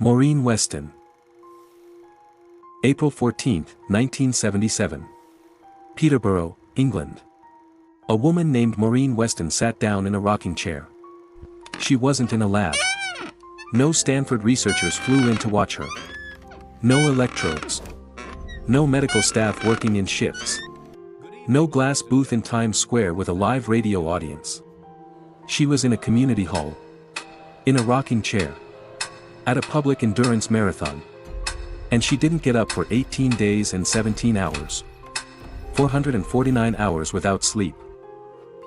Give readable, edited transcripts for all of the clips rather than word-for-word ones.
Maureen Weston. April 14, 1977. Peterborough, England. A woman named Maureen Weston sat down in a rocking chair. She wasn't in a lab. No Stanford researchers flew in to watch her. No electrodes. No medical staff working in shifts. No glass booth in Times Square with a live radio audience. She was in a community hall. In a rocking chair. At a public endurance marathon. And she didn't get up for 18 days and 17 hours. 449 hours without sleep.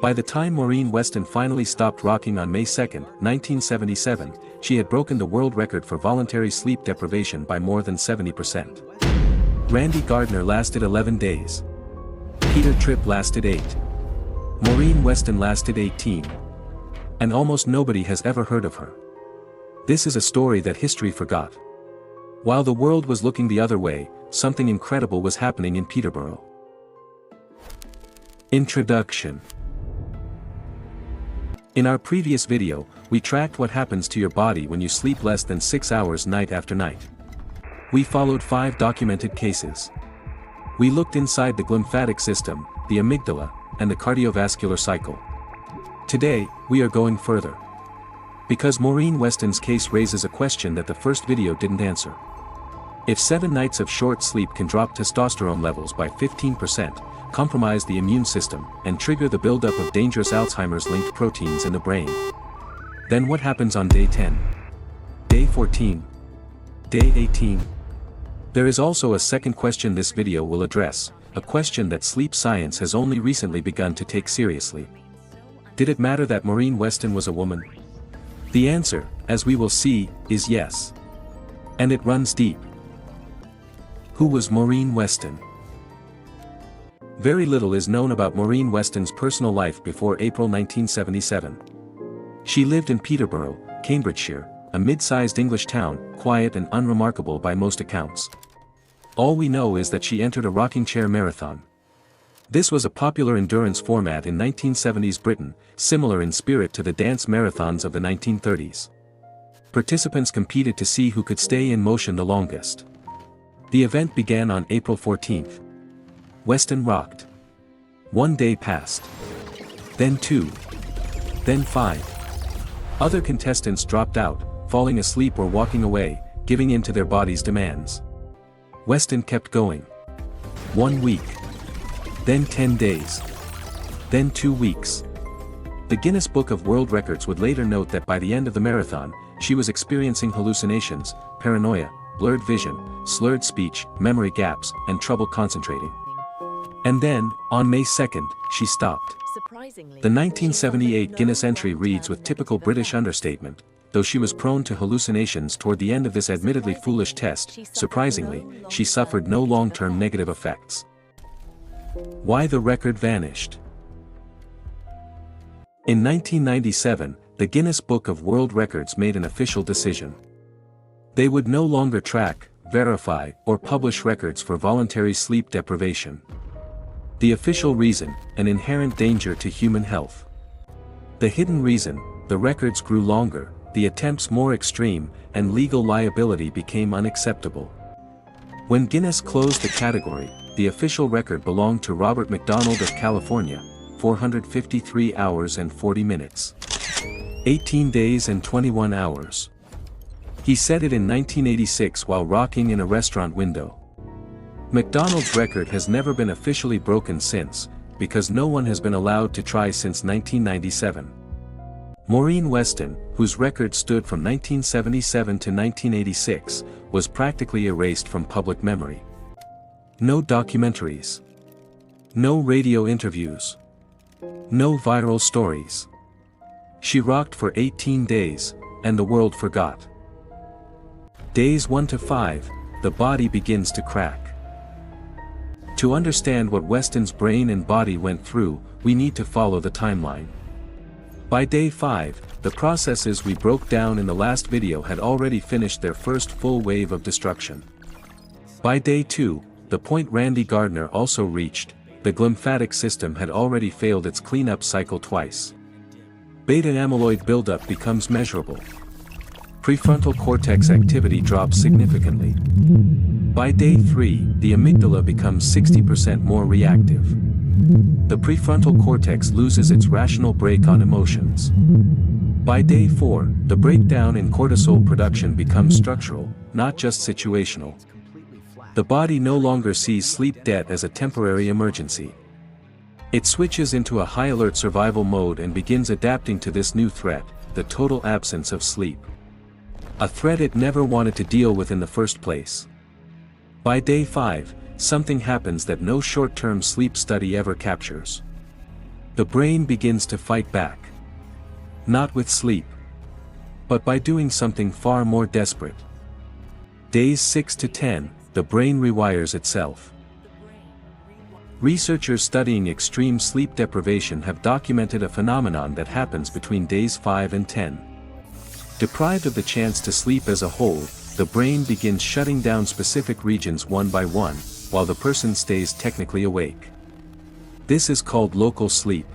By the time Maureen Weston finally stopped rocking on May 2, 1977, she had broken the world record for voluntary sleep deprivation by more than 70%. Randy Gardner lasted 11 days. Peter Tripp lasted 8. Maureen Weston lasted 18. And almost nobody has ever heard of her. This is a story that history forgot. While the world was looking the other way, something incredible was happening in Peterborough. Introduction. In our previous video, we tracked what happens to your body when you sleep less than 6 hours night after night. We followed 5 documented cases. We looked inside the glymphatic system, the amygdala, and the cardiovascular cycle. Today, we are going further. Because Maureen Weston's case raises a question that the first video didn't answer. If 7 nights of short sleep can drop testosterone levels by 15%, compromise the immune system, and trigger the buildup of dangerous Alzheimer's-linked proteins in the brain, then what happens on day 10? Day 14? Day 18? There is also a second question this video will address, a question that sleep science has only recently begun to take seriously. Did it matter that Maureen Weston was a woman? The answer, as we will see, is yes. And it runs deep. Who was Maureen Weston? Very little is known about Maureen Weston's personal life before April 1977. She lived in Peterborough, Cambridgeshire, a mid-sized English town, quiet and unremarkable by most accounts. All we know is that she entered a rocking chair marathon. This was a popular endurance format in 1970s Britain, similar in spirit to the dance marathons of the 1930s. Participants competed to see who could stay in motion the longest. The event began on April 14. Weston rocked. 1 day passed. Then 2. Then 5. Other contestants dropped out, falling asleep or walking away, giving in to their body's demands. Weston kept going. 1 week. Then 10 days. Then 2 weeks. The Guinness Book of World Records would later note that by the end of the marathon, she was experiencing hallucinations, paranoia, blurred vision, slurred speech, memory gaps, and trouble concentrating. And then, on May 2nd, she stopped. The 1978 Guinness entry reads with typical British understatement, though she was prone to hallucinations toward the end of this admittedly foolish test, surprisingly, she suffered no long-term negative effects. Why the record vanished? In 1997, the Guinness Book of World Records made an official decision. They would no longer track, verify, or publish records for voluntary sleep deprivation. The official reason, an inherent danger to human health. The hidden reason, the records grew longer, the attempts more extreme, and legal liability became unacceptable. When Guinness closed the category, the official record belonged to Robert McDonald of California, 453 hours and 40 minutes. 18 days and 21 hours. He set it in 1986 while rocking in a restaurant window. McDonald's record has never been officially broken since, because no one has been allowed to try since 1997. Maureen Weston, whose record stood from 1977 to 1986, was practically erased from public memory. No documentaries. No radio interviews. No viral stories. She rocked for 18 days, and the world forgot. Days 1 to 5, the body begins to crack. To understand what Weston's brain and body went through, we need to follow the timeline. By day 5, the processes we broke down in the last video had already finished their first full wave of destruction. By day 2, the point Randy Gardner also reached, the glymphatic system had already failed its cleanup cycle twice. Beta amyloid buildup becomes measurable. prefrontal cortex activity drops significantly. By day 3, the amygdala becomes 60% more reactive. The prefrontal cortex loses its rational brake on emotions. By day 4, the breakdown in cortisol production becomes structural, not just situational. The body no longer sees sleep debt as a temporary emergency. It switches into a high-alert survival mode and begins adapting to this new threat, the total absence of sleep. A threat it never wanted to deal with in the first place. By day 5, something happens that no short-term sleep study ever captures. The brain begins to fight back. Not with sleep, but by doing something far more desperate. Days 6 to 10, the brain rewires itself. Researchers studying extreme sleep deprivation have documented a phenomenon that happens between days 5 and 10. Deprived of the chance to sleep as a whole, the brain begins shutting down specific regions one by one, while the person stays technically awake. This is called local sleep.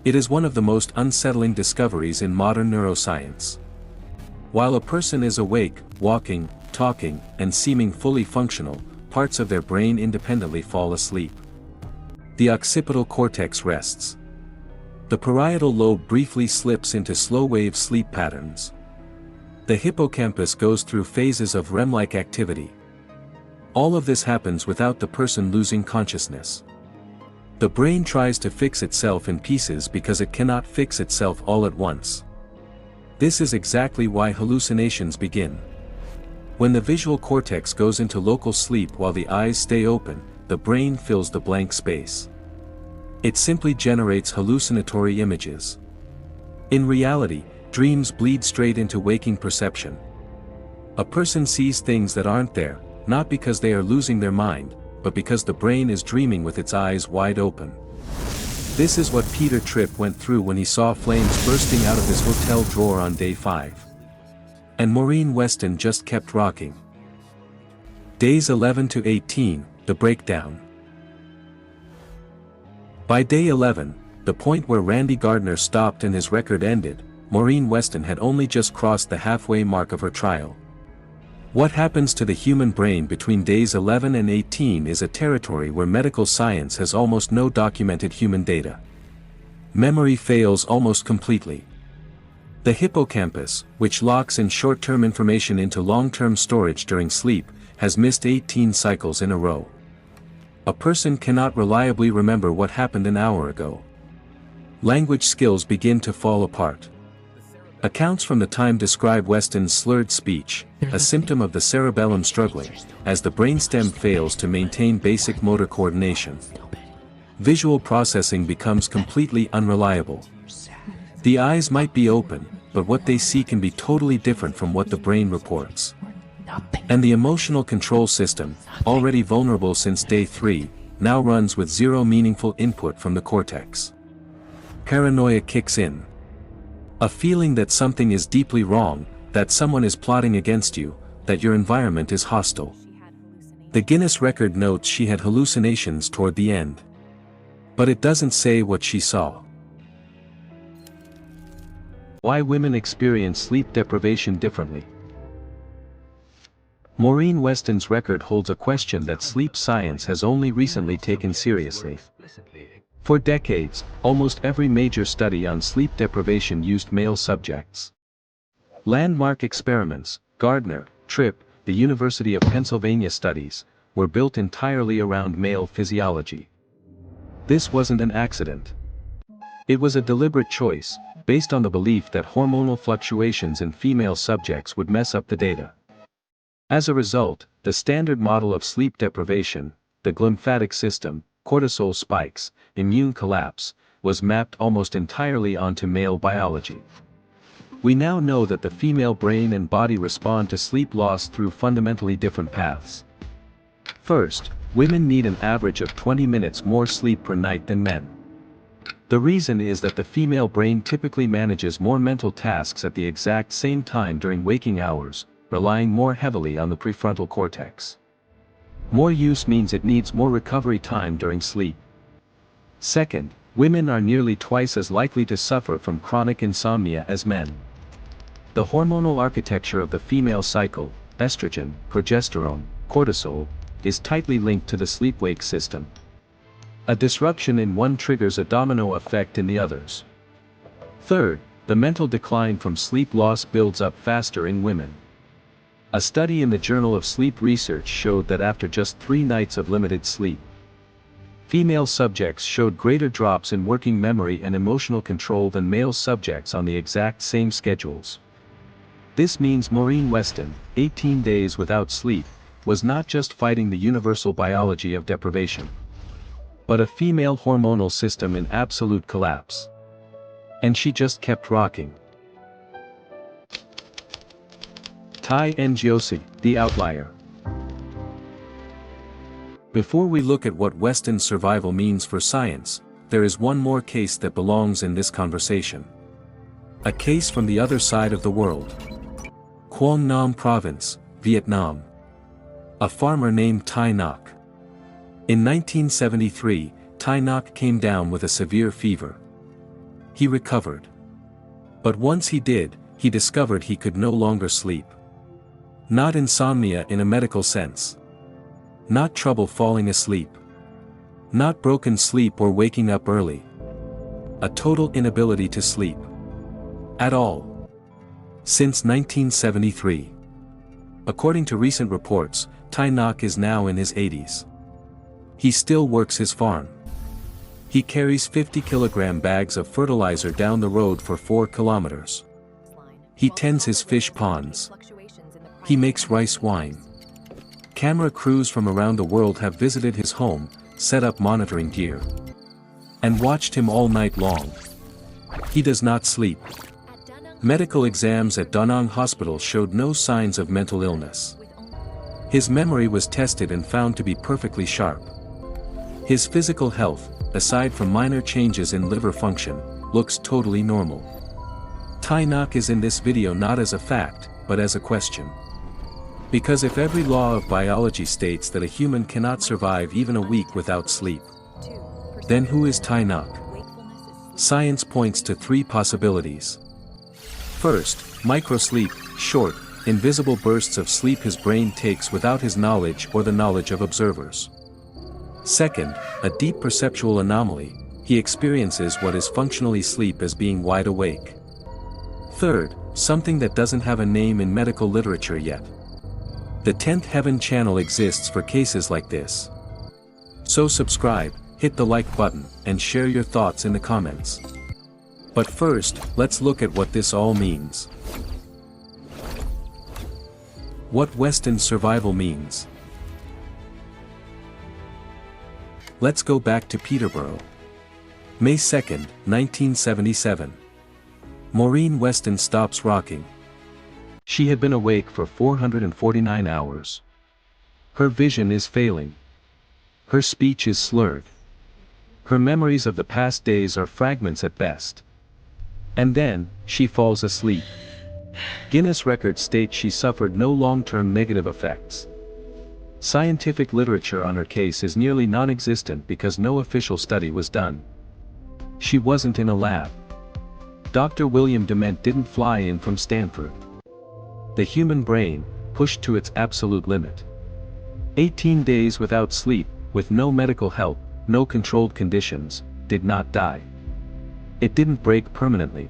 It is one of the most unsettling discoveries in modern neuroscience. While a person is awake, walking, talking, and seeming fully functional, parts of their brain independently fall asleep. The occipital cortex rests. The parietal lobe briefly slips into slow-wave sleep patterns. The hippocampus goes through phases of REM-like activity. All of this happens without the person losing consciousness. The brain tries to fix itself in pieces because it cannot fix itself all at once. This is exactly why hallucinations begin. When the visual cortex goes into local sleep while the eyes stay open, the brain fills the blank space. It simply generates hallucinatory images. In reality, dreams bleed straight into waking perception. A person sees things that aren't there, not because they are losing their mind, but because the brain is dreaming with its eyes wide open. This is what Peter Tripp went through when he saw flames bursting out of his hotel drawer on day 5. And Maureen Weston just kept rocking. Days 11 to 18, the breakdown. By day 11, the point where Randy Gardner stopped and his record ended, Maureen Weston had only just crossed the halfway mark of her trial. What happens to the human brain between days 11 and 18 is a territory where medical science has almost no documented human data. Memory fails almost completely. The hippocampus, which locks in short-term information into long-term storage during sleep, has missed 18 cycles in a row. A person cannot reliably remember what happened an hour ago. Language skills begin to fall apart. Accounts from the time describe Weston's slurred speech, a symptom of the cerebellum struggling, as the brainstem fails to maintain basic motor coordination. Visual processing becomes completely unreliable. The eyes might be open, but what they see can be totally different from what the brain reports. And the emotional control system, already vulnerable since day 3, now runs with zero meaningful input from the cortex. Paranoia kicks in. A feeling that something is deeply wrong, that someone is plotting against you, that your environment is hostile. The Guinness record notes she had hallucinations toward the end. But it doesn't say what she saw. Why women experience sleep deprivation differently. Maureen Weston's record holds a question that sleep science has only recently taken seriously. For decades, almost every major study on sleep deprivation used male subjects. Landmark experiments, Gardner, Tripp, the University of Pennsylvania studies, were built entirely around male physiology. This wasn't an accident. It was a deliberate choice, based on the belief that hormonal fluctuations in female subjects would mess up the data. As a result, the standard model of sleep deprivation, the glymphatic system, cortisol spikes, immune collapse, was mapped almost entirely onto male biology. We now know that the female brain and body respond to sleep loss through fundamentally different paths. First, women need an average of 20 minutes more sleep per night than men. The reason is that the female brain typically manages more mental tasks at the exact same time during waking hours, relying more heavily on the prefrontal cortex. More use means it needs more recovery time during sleep. Second, women are nearly twice as likely to suffer from chronic insomnia as men. The hormonal architecture of the female cycle, estrogen, progesterone, cortisol, is tightly linked to the sleep-wake system. A disruption in one triggers a domino effect in the others. Third, the mental decline from sleep loss builds up faster in women. A study in the Journal of Sleep Research showed that after just 3 nights of limited sleep, female subjects showed greater drops in working memory and emotional control than male subjects on the exact same schedules. This means Maureen Weston, 18 days without sleep, was not just fighting the universal biology of deprivation, but a female hormonal system in absolute collapse. And she just kept rocking. Ngoc, the Outlier. Before we look at what Weston's survival means for science, there is one more case that belongs in this conversation. A case from the other side of the world. Quang Nam Province, Vietnam. A farmer named Thai Ngoc. In 1973, Thai Ngoc came down with a severe fever. He recovered. But once he did, he discovered he could no longer sleep. Not insomnia in a medical sense. Not trouble falling asleep. Not broken sleep or waking up early. A total inability to sleep. At all. Since 1973. According to recent reports, Thai Ngoc is now in his 80s. He still works his farm. He carries 50-kilogram bags of fertilizer down the road for 4 kilometers. He tends his fish ponds. He makes rice wine. Camera crews from around the world have visited his home, set up monitoring gear, and watched him all night long. He does not sleep. Medical exams at Da Nang Hospital showed no signs of mental illness. His memory was tested and found to be perfectly sharp. His physical health, aside from minor changes in liver function, looks totally normal. Thai Ngoc is in this video not as a fact, but as a question. Because if every law of biology states that a human cannot survive even a week without sleep, then who is Thai Ngoc? Science points to 3 possibilities. First, microsleep, short, invisible bursts of sleep his brain takes without his knowledge or the knowledge of observers. Second, a deep perceptual anomaly, he experiences what is functionally sleep as being wide awake. Third, something that doesn't have a name in medical literature yet. The 10th Heaven channel exists for cases like this. So subscribe, hit the like button, and share your thoughts in the comments. But first, let's look at what this all means. What Weston's survival means. Let's go back to Peterborough. May 2nd, 1977. Maureen Weston stops rocking. She had been awake for 449 hours. Her vision is failing. Her speech is slurred. Her memories of the past days are fragments at best. And then, she falls asleep. Guinness records state she suffered no long-term negative effects. Scientific literature on her case is nearly non-existent because no official study was done. She wasn't in a lab. Dr. William Dement didn't fly in from Stanford. The human brain, pushed to its absolute limit. 18 days without sleep, with no medical help, no controlled conditions, did not die. It didn't break permanently.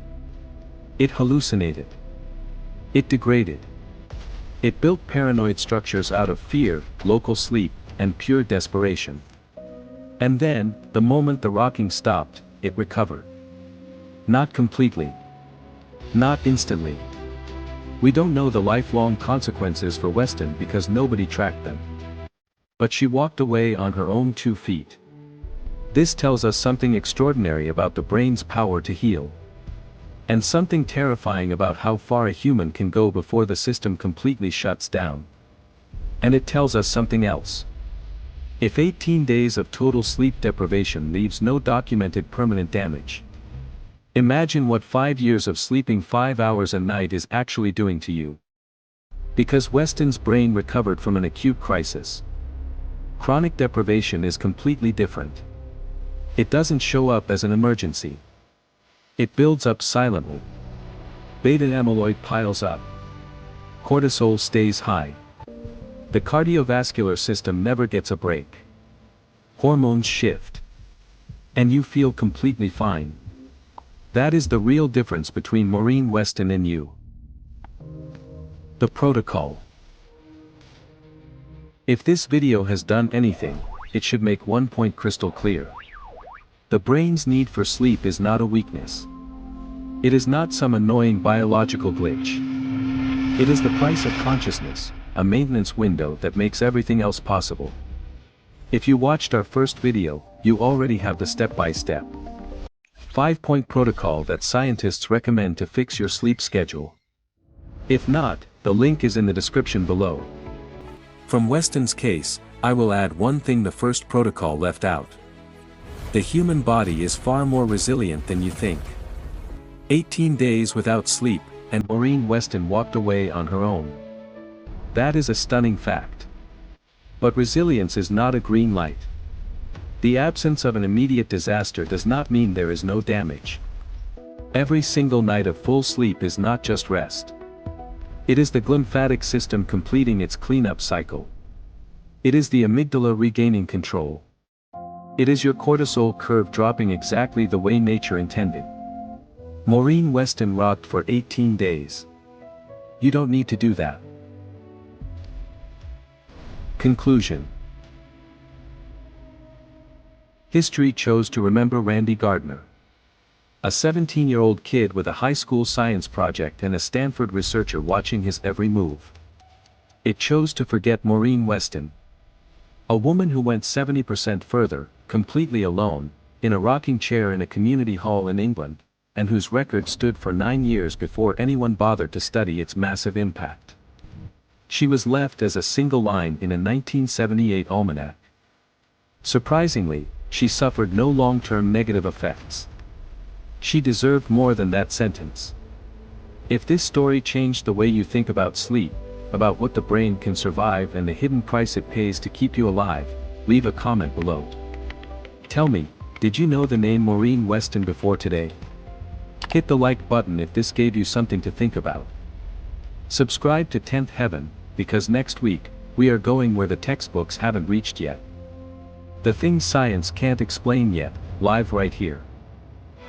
It hallucinated. It degraded. It built paranoid structures out of fear, local sleep, and pure desperation. And then, the moment the rocking stopped, it recovered. Not completely. Not instantly. We don't know the lifelong consequences for Weston because nobody tracked them. But she walked away on her own 2 feet. This tells us something extraordinary about the brain's power to heal. And something terrifying about how far a human can go before the system completely shuts down. And it tells us something else. If 18 days of total sleep deprivation leaves no documented permanent damage, imagine what 5 years of sleeping 5 hours a night is actually doing to you. Because Weston's brain recovered from an acute crisis. Chronic deprivation is completely different. It doesn't show up as an emergency. It builds up silently. Beta amyloid piles up. Cortisol stays high. The cardiovascular system never gets a break. Hormones shift. And you feel completely fine. That is the real difference between Maureen Weston and you. The protocol. If this video has done anything, it should make one point crystal clear. The brain's need for sleep is not a weakness. It is not some annoying biological glitch. It is the price of consciousness, a maintenance window that makes everything else possible. If you watched our first video, you already have the step-by-step 5-point protocol that scientists recommend to fix your sleep schedule. If not, the link is in the description below. From Weston's case, I will add one thing the first protocol left out. The human body is far more resilient than you think. 18 days without sleep, and Maureen Weston walked away on her own. That is a stunning fact. But resilience is not a green light. The absence of an immediate disaster does not mean there is no damage. Every single night of full sleep is not just rest. It is the glymphatic system completing its cleanup cycle. It is the amygdala regaining control. It is your cortisol curve dropping exactly the way nature intended. Maureen Weston rocked for 18 days. You don't need to do that. Conclusion. History chose to remember Randy Gardner. A 17-year-old kid with a high school science project and a Stanford researcher watching his every move. It chose to forget Maureen Weston. A woman who went 70% further, completely alone, in a rocking chair in a community hall in England, and whose record stood for 9 years before anyone bothered to study its massive impact. She was left as a single line in a 1978 almanac. Surprisingly, she suffered no long-term negative effects. She deserved more than that sentence. If this story changed the way you think about sleep, about what the brain can survive and the hidden price it pays to keep you alive, leave a comment below. Tell me, did you know the name Maureen Weston before today? Hit the like button if this gave you something to think about. Subscribe to 10th Heaven, because next week, we are going where the textbooks haven't reached yet. The things science can't explain yet, live right here.